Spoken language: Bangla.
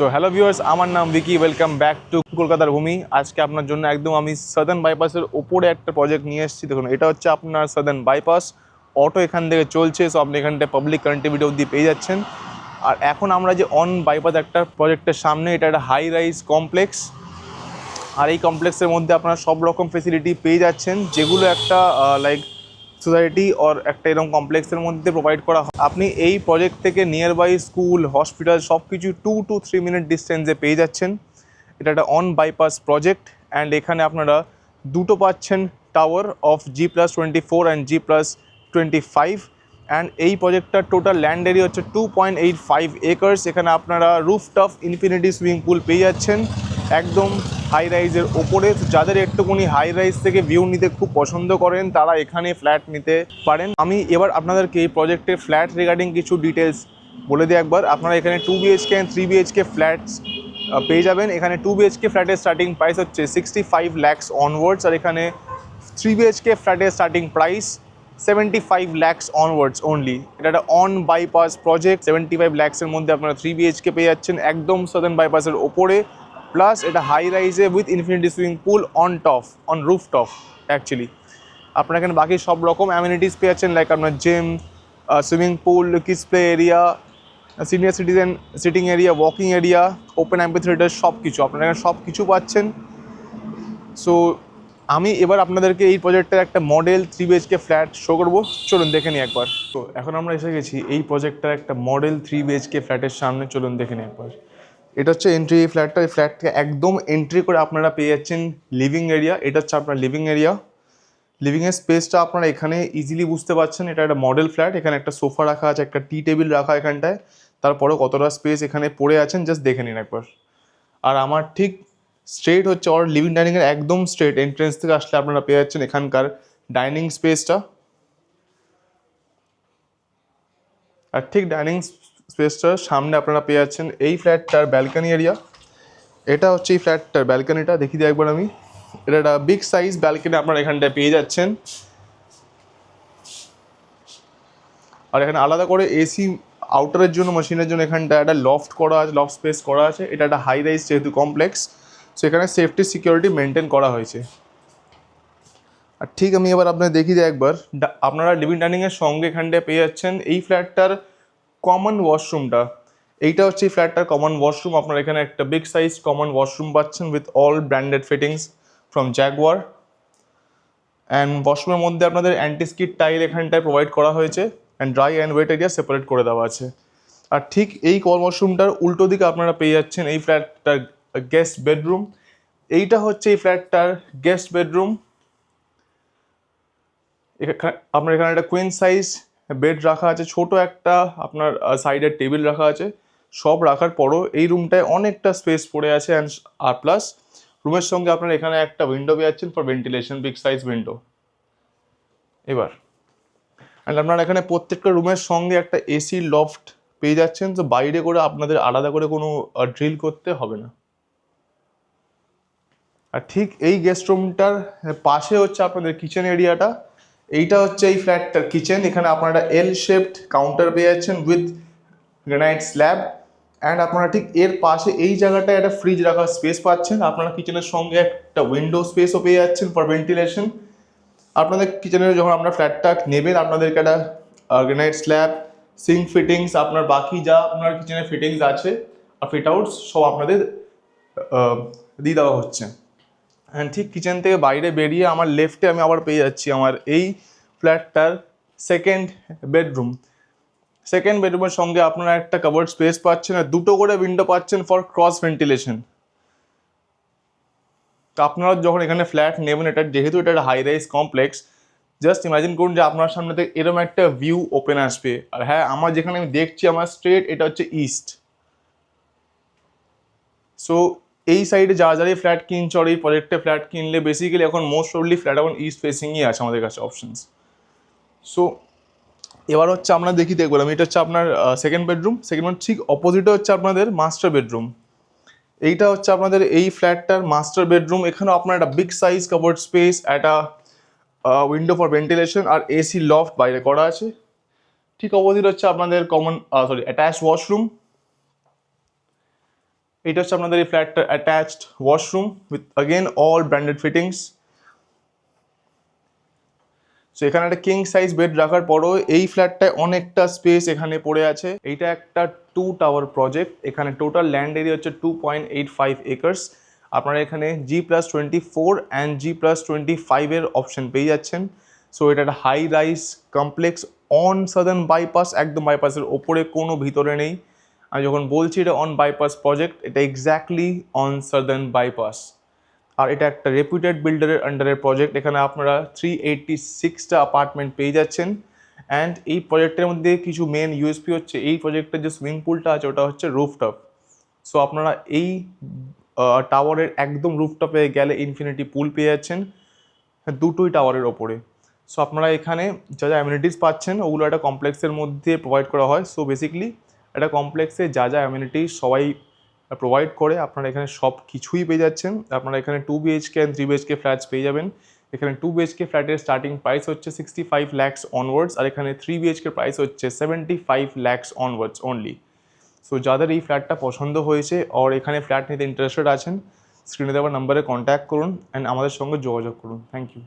সো হ্যালো ভিউয়ার্স, আমার নাম ভিকি। ওয়েলকাম ব্যাক টু কলকাতার ভূমি। আজকে আপনার জন্য একদম আমি সাদার্ন বাইপাসের ওপরে একটা প্রজেক্ট নিয়ে এসেছি। দেখুন, এটা হচ্ছে আপনার সাদার্ন বাইপাস। অটো এখান থেকে চলছে, সো আপনি এখানটায় পাবলিক কানেক্টিভিটি অবধি পেয়ে যাচ্ছেন। আর এখন আমরা যে অন বাইপাস একটা প্রজেক্টের সামনে, এটা একটা হাই রাইজ কমপ্লেক্স। আর এই কমপ্লেক্সের মধ্যে আপনারা সব রকম ফেসিলিটি পেয়ে যাচ্ছেন, যেগুলো একটা লাইক সোসাইটি অর একটা এরকম কমপ্লেক্সের মধ্যে প্রোভাইড করা হয়। আপনি এই প্রজেক্ট থেকে নিয়ার বাই স্কুল, হসপিটাল সব কিছু 2 to 3 মিনিট ডিস্টেন্সে পেয়ে যাচ্ছেন। এটা একটা অন বাইপাস প্রজেক্ট অ্যান্ড এখানে আপনারা দুটো পাচ্ছেন tower of G+24 and G+25। And এই প্রজেক্টটার টোটাল ল্যান্ড এরিয়া হচ্ছে 2.85 একর্স। এখানে আপনারা রুফটপ ইনফিনিটি সুইমিং পুল পেয়ে যাচ্ছেন একদম হাই রাইজের ওপরে। যাদের একটুখানি হাই রাইজ থেকে ভিউ নিতে খুব পছন্দ করেন, তারা এখানে ফ্ল্যাট নিতে পারেন। আমি এবার আপনাদেরকে এই প্রজেক্টের ফ্ল্যাট রিগার্ডিং কিছু ডিটেলস বলে দিই একবার। আপনারা এখানে 2 BHK অ্যান্ড 3 BHK ফ্ল্যাটস পেয়ে যাবেন। এখানে 2 BHK ফ্ল্যাটের স্টার্টিং প্রাইস হচ্ছে 65 lakhs অনওয়ার্ডস, আর এখানে 3 BHK ফ্ল্যাটের starting price 75 lakhs onwards only. এটা একটা অন বাইপাস প্রজেক্ট। 75 lakhsের মধ্যে আপনারা 3 BHK পেয়ে যাচ্ছেন একদম সাদার্ন বাইপাসের ওপরে। প্লাস এটা হাই রাইজে with infinity swimming pool on roof top actually. আপনারা এখানে বাকি সব রকম অ্যামিনিটিস পেয়ে যাচ্ছেন, লাইক আপনার gym, swimming pool, kids play area, senior citizen sitting area, walking area, open amphitheatre, সব কিছু আপনারা এখানে সব কিছু পাচ্ছেন। সো আমি এবার আপনাদেরকে এই প্রজেক্টের একটা মডেল 3 BHK ফ্ল্যাট শো করবো। চলুন দেখে নিই একবার। তো এখন আমরা এসে গেছি এই প্রজেক্টটার একটা মডেল 3 BHK ফ্ল্যাটের সামনে। চলুন দেখে নিই একবার। এটা হচ্ছে এন্ট্রি ফ্ল্যাটটা। এই ফ্ল্যাট থেকে একদম এন্ট্রি করে আপনারা পেয়ে যাচ্ছেন লিভিং এরিয়া। এটা হচ্ছে আপনার লিভিং এরিয়া। লিভিংয়ের স্পেসটা আপনারা এখানে ইজিলি বুঝতে পারছেন। এটা একটা মডেল ফ্ল্যাট। এখানে একটা সোফা রাখা আছে, একটা টি টেবিল রাখা এখানটায়। তারপরেও কতটা স্পেস এখানে পড়ে আছেন জাস্ট দেখে নিন একবার। আর আমার ঠিক স্ট্রেট হচ্ছে ওর লিভিং ডাইনিংয়ের একদম স্ট্রেট এন্ট্রেন্স থেকে আসলে আপনারা পেয়ে যাচ্ছেন এখানকার ডাইনিং স্পেসটা। আর ঠিক ডাইনিং স্পেসটার সামনে আপনারা পেয়ে যাচ্ছেন এই ফ্ল্যাটটার ব্যালকনি এরিয়া। এটা হচ্ছে এই ফ্ল্যাটটার ব্যালকনিটা, দেখিয়ে দিই একবার আমি। এটা একটা বিগ সাইজ ব্যালকনি আপনারা এখানটায় পেয়ে যাচ্ছেন। আর এখানে আলাদা করে এসি আউটারের জন্য, মেশিনের জন্য এখানটা একটা লফট করা আছে, লফট স্পেস করা আছে। এটা একটা হাই রাইজ যেহেতু কমপ্লেক্স, সো এখানে সেফটি সিকিউরিটি মেনটেন করা হয়েছে। আর ঠিক আমি এবার আপনাদের দেখিয়ে দিই একবার। আপনারা লিভিং ডাইনিংয়ের সঙ্গে এখানটায় পেয়ে যাচ্ছেন এই ফ্ল্যাটটার কমন ওয়াশরুমটা। এইটা হচ্ছে এই ফ্ল্যাটটার কমন ওয়াশরুম। আপনারা এখানে একটা বিগ সাইজ কমন ওয়াশরুম পাচ্ছেন with all branded fittings from Jaguar. And ওয়াশরুমের মধ্যে আপনাদের অ্যান্টিস্কিড টাইল এখানটায় প্রোভাইড করা হয়েছে and dry and wait area separate করে দেওয়া আছে। আর ঠিক এই কমন ওয়াশরুমটার উল্টো দিকে আপনারা পেয়ে যাচ্ছেন এই ফ্ল্যাটটার গেস্ট বেডরুম। এইটা হচ্ছে এই ফ্ল্যাটটার গেস্ট বেডরুম। আপনার এখানে একটা কুইন সাইজ বেড রাখা আছে, ছোট একটা আপনার সাইডের টেবিল রাখা আছে। সব রাখার পরও এই রুমটায় অনেকটা স্পেস পড়ে আছে। আর প্লাস রুমের সঙ্গে আপনার এখানে একটা উইন্ডো পেয়ে যাচ্ছেন for ventilation, big size window. এবার অ্যান্ড আপনারা এখানে প্রত্যেকটা রুমের সঙ্গে একটা এসি লফট পেয়ে যাচ্ছেন, তো বাইরে করে আপনাদের আলাদা করে কোনো ড্রিল করতে হবে না। আর ঠিক এই গেস্ট রুমটার পাশে হচ্ছে আপনাদের কিচেন এরিয়াটা। এইটা হচ্ছে এই ফ্ল্যাটটার কিচেন। এখানে আপনারা এল শেপড কাউন্টার পেয়ে যাচ্ছেন উইথ গ্রানাইট স্ল্যাব। অ্যান্ড আপনারা ঠিক এর পাশে এই জায়গাটায় একটা ফ্রিজ রাখার স্পেস পাচ্ছেন। আপনারা কিচেনের সঙ্গে একটা উইন্ডো স্পেসও পেয়ে যাচ্ছেন ফর ভেন্টিলেশন। আপনাদের কিচেনের যখন আপনার ফ্ল্যাটটা নেবেন, আপনাদেরকে একটা গ্রানাইট স্ল্যাব, সিঙ্ক ফিটিংস, আপনার বাকি যা আপনার কিচেনের ফিটিংস আছে আর ফিট আউটস সব আপনাদের দিয়ে দেওয়া হচ্ছে। অ্যান্ড ঠিক কিচেন থেকে বাইরে বেরিয়ে আমার লেফটে আমি আবার পেয়ে যাচ্ছি আমার এই ফ্ল্যাটটার সেকেন্ড বেডরুম। সেকেন্ড বেডরুমের সঙ্গে আপনারা একটা কভার্ড স্পেস পাচ্ছেন আর দুটো করে উইন্ডো পাচ্ছেন ফর ক্রস ভেন্টিলেশন। তো আপনারা যখন এখানে ফ্ল্যাট নেবেন, এটা যেহেতু এটা একটা high rise complex, just imagine করুন যে আপনার সামনে থেকে এরকম একটা ভিউ ওপেন আসবে। আর হ্যাঁ, আমার যেখানে আমি দেখছি আমার স্ট্রেট এটা হচ্ছে ইস্ট। সো এই সাইডে যারা যারা ফ্ল্যাট কিনছে আর এই প্রজেক্টে ফ্ল্যাট কিনলে বেসিক্যালি এখন মোস্ট প্রবলি ফ্ল্যাট এখন ইস্ট ফেসিংই আছে আমাদের কাছে অপশনস। সো এবার হচ্ছে আমরা দেখবো আমি, এটা হচ্ছে আপনার সেকেন্ড বেডরুম। সেকেন্ড বেডরুম ঠিক অপোজিটে হচ্ছে আপনাদের মাস্টার বেডরুম। এইটা হচ্ছে আপনাদের এই ফ্ল্যাটটার মাস্টার বেডরুম। এখানেও আপনার একটা বিগ সাইজ কাভার্ড স্পেস, একটা উইন্ডো ফর ভেন্টিলেশন আর এসি লফট বাইরে করা আছে। ঠিক অপোজিট হচ্ছে আপনাদের অ্যাটাচ ওয়াশরুম। এটা হচ্ছে আপনাদের এই ফ্ল্যাটটার attached washroom with again all branded fittings. So এখানে একটা কিং সাইজ বেড রাখার পরও এই ফ্ল্যাটটায় অনেকটা স্পেস এখানে পড়ে আছে। এইটা একটা 2 টাওয়ার প্রজেক্ট। এখানে টোটাল ল্যান্ড এরিয়া হচ্ছে 2.85 একর্স। আপনারা এখানে G+24 অ্যান্ড G+25 এর অপশন পেয়ে যাচ্ছেন। সো এটা একটা high rise complex on southern bypass, একদম বাইপাসের ওপরে, কোনো ভিতরে নেই। আমি যখন বলছি এটা অন বাইপাস প্রজেক্ট, এটা এক্স্যাক্টলি অন সাদার্ন বাইপাস। আর এটা একটা রেপুটেড বিল্ডারের আন্ডারের প্রজেক্ট। এখানে আপনারা 386টা অ্যাপার্টমেন্ট পেয়ে যাচ্ছেন। অ্যান্ড এই প্রজেক্টের মধ্যে কিছু মেন ইউএসপি হচ্ছে, এই প্রজেক্টের যে সুইমিং পুলটা আছে ওটা হচ্ছে রুফটপ। সো আপনারা এই টাওয়ারের একদম রুফটপে গেলে ইনফিনিটি পুল পেয়ে যাচ্ছেন, দুটোই টাওয়ারের ওপরে। সো আপনারা এখানে যা যা অ্যামিনিটিস পাচ্ছেন ওগুলো একটা কমপ্লেক্সের মধ্যে প্রোভাইড করা হয়। সো বেসিক্যালি একটা কমপ্লেক্সে যা যা অ্যামিনিটিস সবাই প্রোভাইড করে, আপনারা এখানে সব কিছুই পেয়ে যাচ্ছেন। আপনারা এখানে 2 BHK অ্যান্ড 3 BHK ফ্ল্যাটস পেয়ে যাবেন। এখানে 2 BHK ফ্ল্যাটের স্টার্টিং প্রাইস হচ্ছে 65 lakhs অনওয়ার্ডস, আর এখানে 3 BHK প্রাইস হচ্ছে 75 lakhs অনওয়ার্ডস অনলি। সো যাদের এই ফ্ল্যাটটা পছন্দ হয়েছে আর এখানে ফ্ল্যাট নিতে ইন্টারেস্টেড আছেন, স্ক্রিনে দেওয়া নাম্বারে কন্ট্যাক্ট করুন অ্যান্ড আমাদের সঙ্গে যোগাযোগ করুন। Thank you.